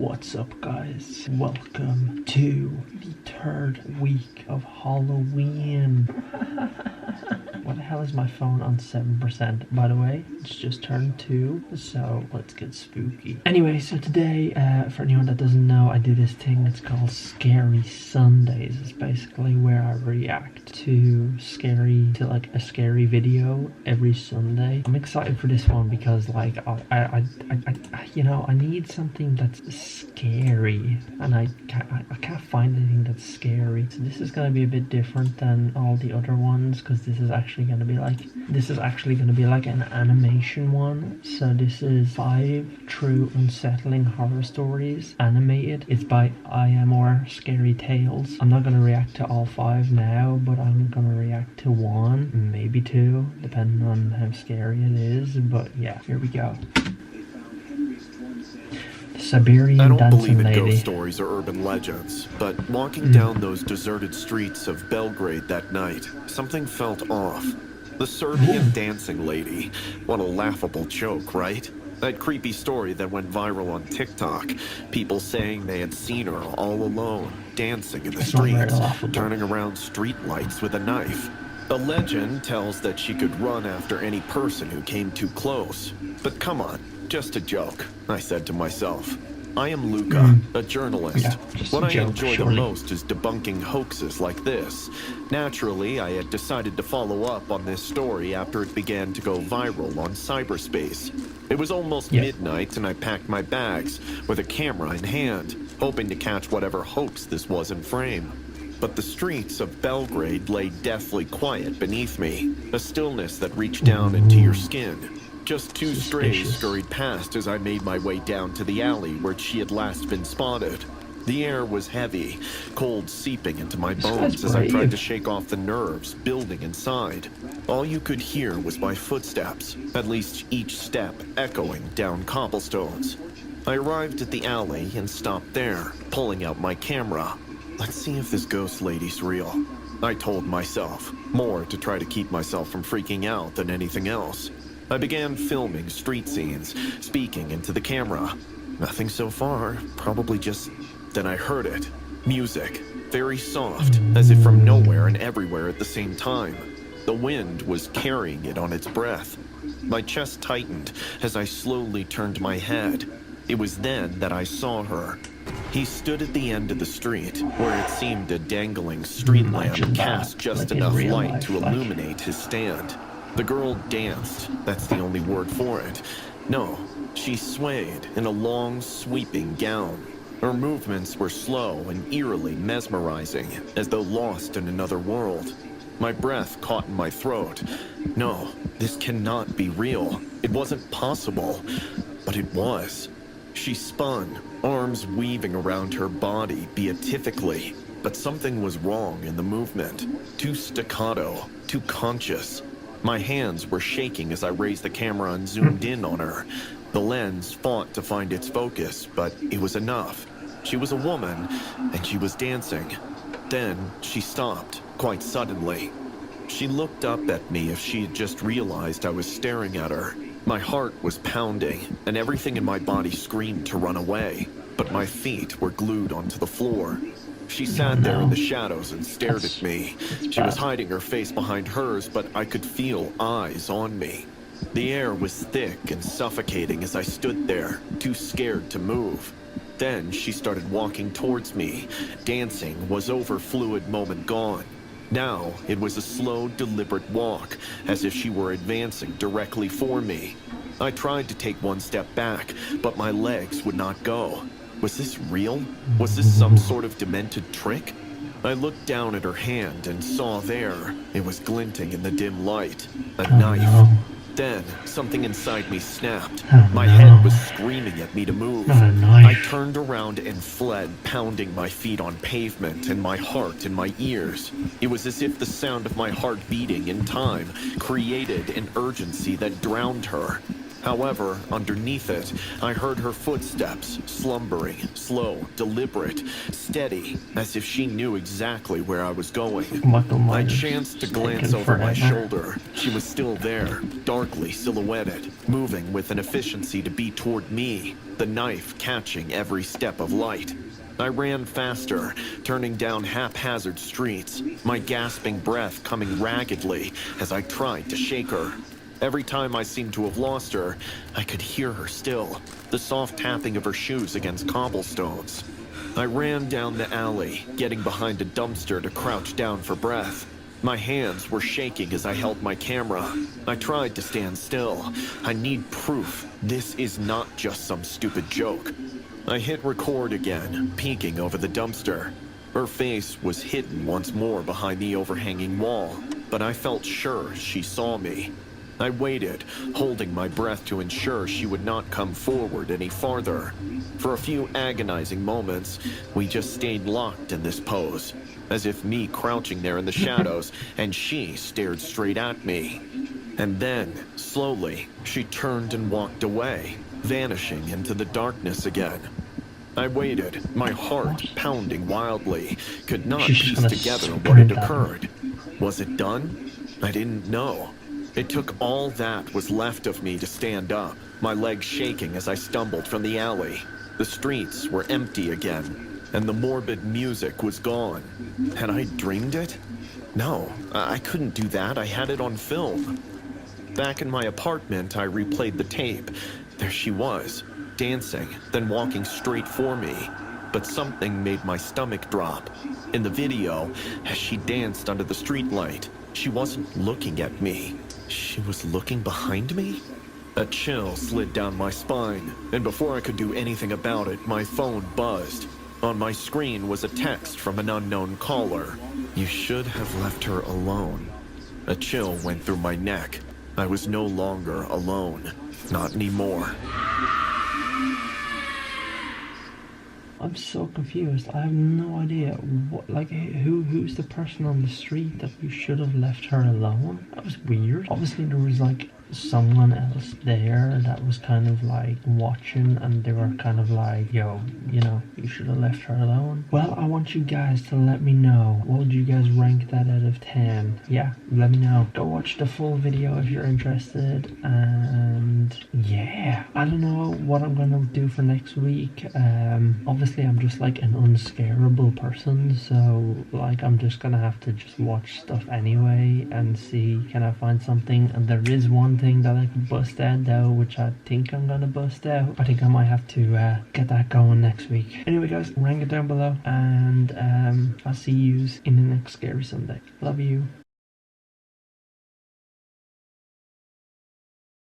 What's up, guys? Welcome to the third week of Halloween. What the hell is my phone on 7%? By the way, it's just turned 2, so let's get spooky. Anyway, so today, for anyone that doesn't know, I do this thing, it's called Scary Sundays. It's basically where I react to like a scary video every Sunday. I'm excited for this one because like I need something that's scary, and I can't find anything that's scary. So this is gonna be a bit different than all the other ones because this is actually gonna be like an animation one. So this is 5 true unsettling horror stories animated. It's by IMR Scary Tales. I'm not gonna react to all 5 now, but I'm gonna react to 1, maybe 2, depending on how scary it is. But yeah, here we go. Siberian I don't dancing believe in lady. ghost stories or urban legends, but walking down those deserted streets of Belgrade that night, something felt off. The Serbian dancing lady. What a laughable joke, right? That creepy story that went viral on TikTok. People saying they had seen her all alone, dancing in the streets, turning around streetlights with a knife. The legend tells that she could run after any person who came too close. But come on, just a joke, I said to myself. I am Luca, a journalist. Yeah, what I enjoy the most is debunking hoaxes like this. Naturally, I had decided to follow up on this story after it began to go viral on cyberspace. It was almost midnight and I packed my bags with a camera in hand, hoping to catch whatever hoax this was in frame. But the streets of Belgrade lay deathly quiet beneath me, a stillness that reached down into your skin. Just 2 strays scurried past as I made my way down to the alley where she had last been spotted. The air was heavy, cold seeping into my bones as I tried to shake off the nerves building inside. All you could hear was my footsteps, at least each step echoing down cobblestones. I arrived at the alley and stopped there, pulling out my camera. Let's see if this ghost lady's real, I told myself, more to try to keep myself from freaking out than anything else. I began filming street scenes, speaking into the camera. Nothing so far, probably just... Then I heard it. Music. Very soft, as if from nowhere and everywhere at the same time. The wind was carrying it on its breath. My chest tightened as I slowly turned my head. It was then that I saw her. He stood at the end of the street, where it seemed a dangling street lamp cast just enough light to illuminate his stand. The girl danced, that's the only word for it. No, she swayed in a long, sweeping gown. Her movements were slow and eerily mesmerizing, as though lost in another world. My breath caught in my throat. No, this cannot be real. It wasn't possible, but it was. She spun, arms weaving around her body beatifically, but something was wrong in the movement. Too staccato, too conscious. My hands were shaking as I raised the camera and zoomed in on her. The lens fought to find its focus, but it was enough. She was a woman, and she was dancing. Then she stopped, quite suddenly. She looked up at me as she had just realized I was staring at her. My heart was pounding, and everything in my body screamed to run away, but my feet were glued onto the floor. She sat there in the shadows and stared at me. She was hiding her face behind hers, but I could feel eyes on me. The air was thick and suffocating as I stood there, too scared to move. Then she started walking towards me. Dancing was over fluid moment gone. Now it was a slow, deliberate walk, as if she were advancing directly for me. I tried to take 1 step back, but my legs would not go. Was this real? Was this some sort of demented trick? I looked down at her hand and saw there, it was glinting in the dim light, a knife. No. Then, something inside me snapped. My head was screaming at me to move. I turned around and fled, pounding my feet on pavement and my heart in my ears. It was as if the sound of my heart beating in time created an urgency that drowned her. However, underneath it, I heard her footsteps, slumbering, slow, deliberate, steady, as if she knew exactly where I was going. Michael I Myers chanced to is glance taking over my forever. shoulder. She was still there, darkly silhouetted, moving with an efficiency to be toward me, the knife catching every step of light. I ran faster, turning down haphazard streets, my gasping breath coming raggedly as I tried to shake her. Every time I seemed to have lost her, I could hear her still, the soft tapping of her shoes against cobblestones. I ran down the alley, getting behind a dumpster to crouch down for breath. My hands were shaking as I held my camera. I tried to stand still. I need proof. This is not just some stupid joke. I hit record again, peeking over the dumpster. Her face was hidden once more behind the overhanging wall, but I felt sure she saw me. I waited, holding my breath to ensure she would not come forward any farther. For a few agonizing moments, we just stayed locked in this pose, as if me crouching there in the shadows and she stared straight at me. And then, slowly, she turned and walked away, vanishing into the darkness again. I waited, my heart pounding wildly, could not piece together what had occurred. Was it done? I didn't know. It took all that was left of me to stand up, my legs shaking as I stumbled from the alley. The streets were empty again, and the morbid music was gone. Had I dreamed it? No, I couldn't do that. I had it on film. Back in my apartment, I replayed the tape. There she was, dancing, then walking straight for me. But something made my stomach drop. In the video, as she danced under the streetlight, she wasn't looking at me. She was looking behind me? A chill slid down my spine, and before I could do anything about it, my phone buzzed. On my screen was a text from an unknown caller. You should have left her alone. A chill went through my neck. I was no longer alone. Not anymore. I'm so confused. I have no idea what, like, who's the person on the street that you should have left her alone? That was weird. Obviously there was like someone else there that was kind of like watching, and they were kind of like, yo, you know, you should have left her alone. Well, I want you guys to let me know, what would you guys rank that out of 10? Yeah, let me know. Go watch the full video if you're interested, and yeah, I don't know what I'm gonna do for next week. Obviously I'm just like an unscarable person, so like I'm just gonna have to just watch stuff anyway and see, can I find something. And there is one thing that I could bust out though, which I think I'm gonna bust out. I think I might have to get that going next week. Anyway guys, rank it down below, and I'll see yous in the next Scary Sunday. Love you.